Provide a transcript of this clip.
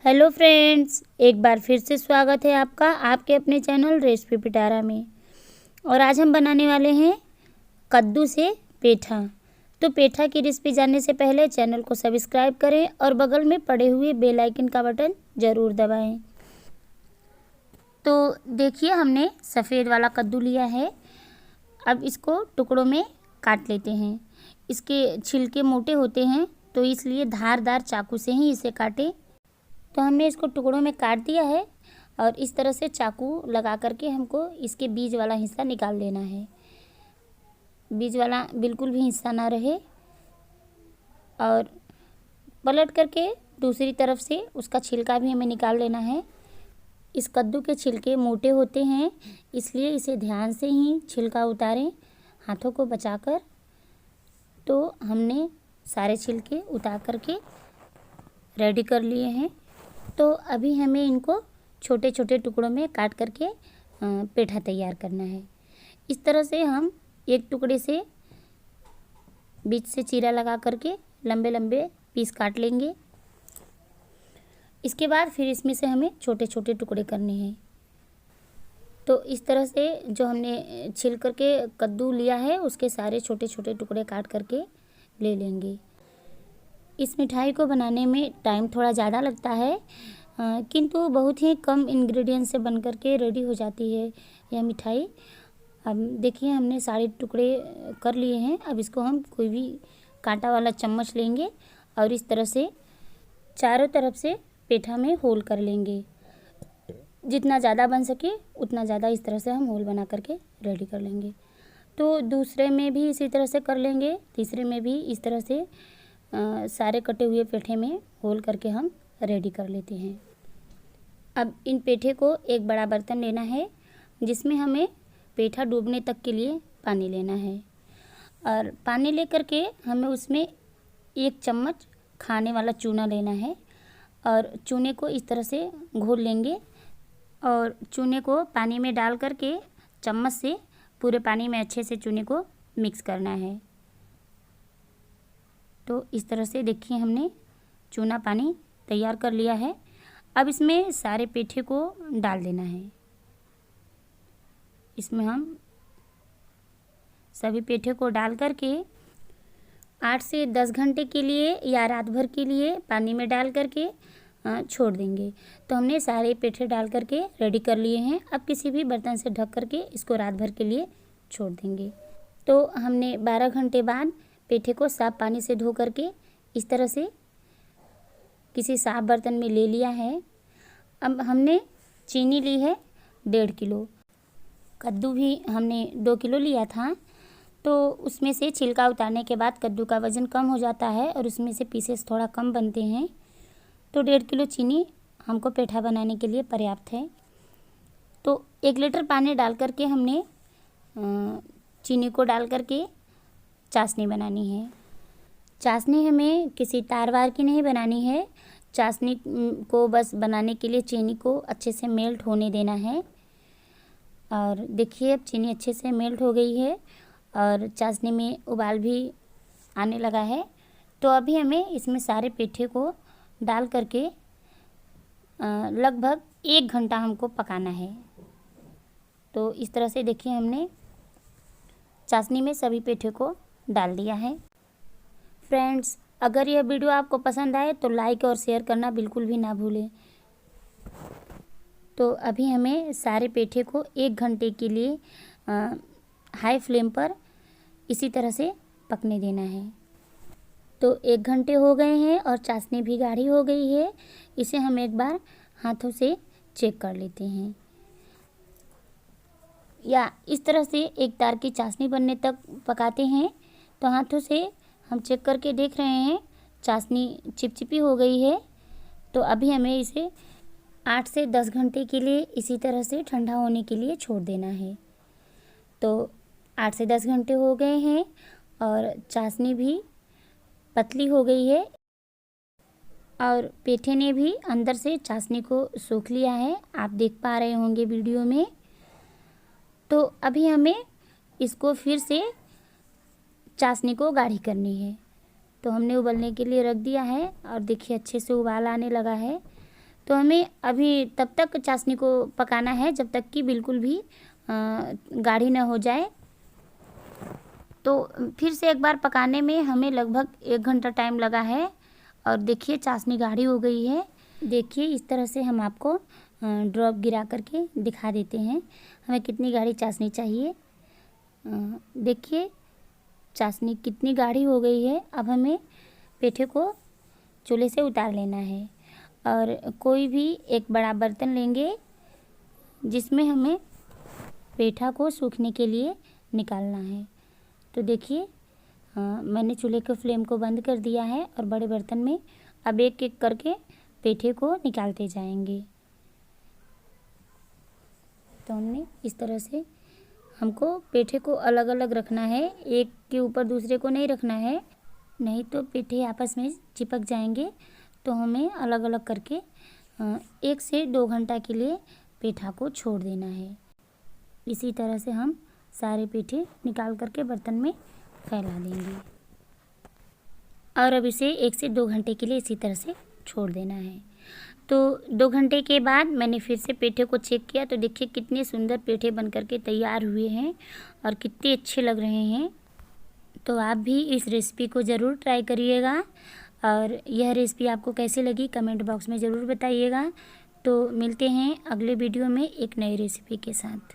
Hello friends, एक बार फिर से स्वागत है आपका आपके अपने चैनल रेसिपी पिटारा में। और आज हम बनाने वाले हैं कद्दू से पेठा। तो पेठा की रेसिपी जानने से पहले चैनल को सब्सक्राइब करें और बगल में पड़े हुए बेल आइकन का बटन ज़रूर दबाएं। तो देखिए, हमने सफ़ेद वाला कद्दू लिया है। अब इसको टुकड़ों में काट लेते हैं। इसके छिलके मोटे होते हैं, तो इसलिए धारदार चाकू से ही इसे काटें। तो हमने इसको टुकड़ों में काट दिया है और इस तरह से चाकू लगा करके हमको इसके बीज वाला हिस्सा निकाल लेना है। बीज वाला बिल्कुल भी हिस्सा ना रहे। और पलट करके दूसरी तरफ से उसका छिलका भी हमें निकाल लेना है। इस कद्दू के छिलके मोटे होते हैं, इसलिए इसे ध्यान से ही छिलका उतारें, हाथों को बचाकर। तो हमने सारे छिलके उतार करके रेडी कर लिए हैं। तो अभी हमें इनको छोटे छोटे टुकड़ों में काट करके पेठा तैयार करना है। इस तरह से हम एक टुकड़े से बीच से चीरा लगा करके लंबे लंबे पीस काट लेंगे। इसके बाद फिर इसमें से हमें छोटे छोटे टुकड़े करने हैं। तो इस तरह से जो हमने छिल करके कद्दू लिया है उसके सारे छोटे छोटे टुकड़े काट करके ले लेंगे। इस मिठाई को बनाने में टाइम थोड़ा ज़्यादा लगता है, किंतु बहुत ही कम इंग्रेडिएंट से बन करके रेडी हो जाती है यह मिठाई। अब देखिए, हमने सारे टुकड़े कर लिए हैं। अब इसको हम कोई भी कांटा वाला चम्मच लेंगे और इस तरह से चारों तरफ से पेठा में होल कर लेंगे। जितना ज़्यादा बन सके उतना ज़्यादा इस तरह से हम होल बना करके रेडी कर लेंगे। तो दूसरे में भी इसी तरह से कर लेंगे, तीसरे में भी इस तरह से सारे कटे हुए पेठे में होल करके हम रेडी कर लेते हैं। अब इन पेठे को एक बड़ा बर्तन लेना है, जिसमें हमें पेठा डूबने तक के लिए पानी लेना है। और पानी लेकर के हमें उसमें 1 चम्मच खाने वाला चूना लेना है और चूने को इस तरह से घोल लेंगे। और चूने को पानी में डाल करके चम्मच से पूरे पानी में अच्छे से चूने को मिक्स करना है। तो इस तरह से देखिए, हमने चूना पानी तैयार कर लिया है। अब इसमें सारे पेठे को डाल देना है। इसमें हम सभी पेठे को डाल करके 8 से 10 घंटे के लिए या रात भर के लिए पानी में डाल करके छोड़ देंगे। तो हमने सारे पेठे डाल करके रेडी कर लिए हैं। अब किसी भी बर्तन से ढक करके इसको रात भर के लिए छोड़ देंगे। तो हमने 12 घंटे बाद पेठे को साफ पानी से धो करके इस तरह से किसी साफ बर्तन में ले लिया है। अब हमने चीनी ली है 1.5 किलो। कद्दू भी हमने 2 किलो लिया था। तो उसमें से छिलका उतारने के बाद कद्दू का वज़न कम हो जाता है और उसमें से पीसेस थोड़ा कम बनते हैं। तो 1.5 किलो चीनी हमको पेठा बनाने के लिए पर्याप्त है। तो 1 लीटर पानी डाल करके हमने चीनी को डाल करके चाशनी बनानी है। चाशनी हमें किसी तार वार की नहीं बनानी है। चाशनी को बस बनाने के लिए चीनी को अच्छे से मेल्ट होने देना है। और देखिए, अब चीनी अच्छे से मेल्ट हो गई है और चाशनी में उबाल भी आने लगा है। तो अभी हमें इसमें सारे पेठे को डाल करके लगभग 1 घंटा हमको पकाना है। तो इस तरह से देखिए, हमने चाशनी में सभी पेठे को डाल दिया है। फ्रेंड्स, अगर यह वीडियो आपको पसंद आए तो लाइक और शेयर करना बिल्कुल भी ना भूलें। तो अभी हमें सारे पेठे को 1 घंटे के लिए हाई फ्लेम पर इसी तरह से पकने देना है। तो 1 घंटे हो गए हैं और चाशनी भी गाढ़ी हो गई है। इसे हम एक बार हाथों से चेक कर लेते हैं, या इस तरह से एक तार की चाशनी बनने तक पकाते हैं। तो हाथों से हम चेक करके देख रहे हैं चाशनी चिपचिपी हो गई है। तो अभी हमें इसे 8 से 10 घंटे के लिए इसी तरह से ठंडा होने के लिए छोड़ देना है। तो 8 से 10 घंटे हो गए हैं और चाशनी भी पतली हो गई है और पेठे ने भी अंदर से चाशनी को सोख लिया है। आप देख पा रहे होंगे वीडियो में। तो अभी हमें इसको फिर से चाशनी को गाढ़ी करनी है। तो हमने उबलने के लिए रख दिया है और देखिए, अच्छे से उबाल आने लगा है। तो हमें अभी तब तक चाशनी को पकाना है जब तक कि बिल्कुल भी गाढ़ी न हो जाए। तो फिर से एक बार पकाने में हमें लगभग 1 घंटा टाइम लगा है और देखिए चाशनी गाढ़ी हो गई है। देखिए इस तरह से हम आपको ड्रॉप गिरा करके दिखा देते हैं हमें कितनी गाढ़ी चाशनी चाहिए। देखिए चाशनी कितनी गाढ़ी हो गई है। अब हमें पेठे को चूल्हे से उतार लेना है और कोई भी एक बड़ा बर्तन लेंगे जिसमें हमें पेठा को सूखने के लिए निकालना है। तो देखिए मैंने चूल्हे के फ्लेम को बंद कर दिया है और बड़े बर्तन में अब एक एक करके पेठे को निकालते जाएंगे। तो हमने इस तरह से हमको पेठे को अलग अलग रखना है, एक के ऊपर दूसरे को नहीं रखना है, नहीं तो पेठे आपस में चिपक जाएंगे। तो हमें अलग अलग करके 1 से 2 घंटा के लिए पेठा को छोड़ देना है। इसी तरह से हम सारे पेठे निकाल करके बर्तन में फैला देंगे और अब इसे 1 से 2 घंटे के लिए इसी तरह से छोड़ देना है। तो 2 घंटे के बाद मैंने फिर से पेठे को चेक किया तो देखिए कितने सुंदर पेठे बन करके तैयार हुए हैं और कितने अच्छे लग रहे हैं। तो आप भी इस रेसिपी को ज़रूर ट्राई करिएगा और यह रेसिपी आपको कैसी लगी कमेंट बॉक्स में ज़रूर बताइएगा। तो मिलते हैं अगले वीडियो में एक नई रेसिपी के साथ।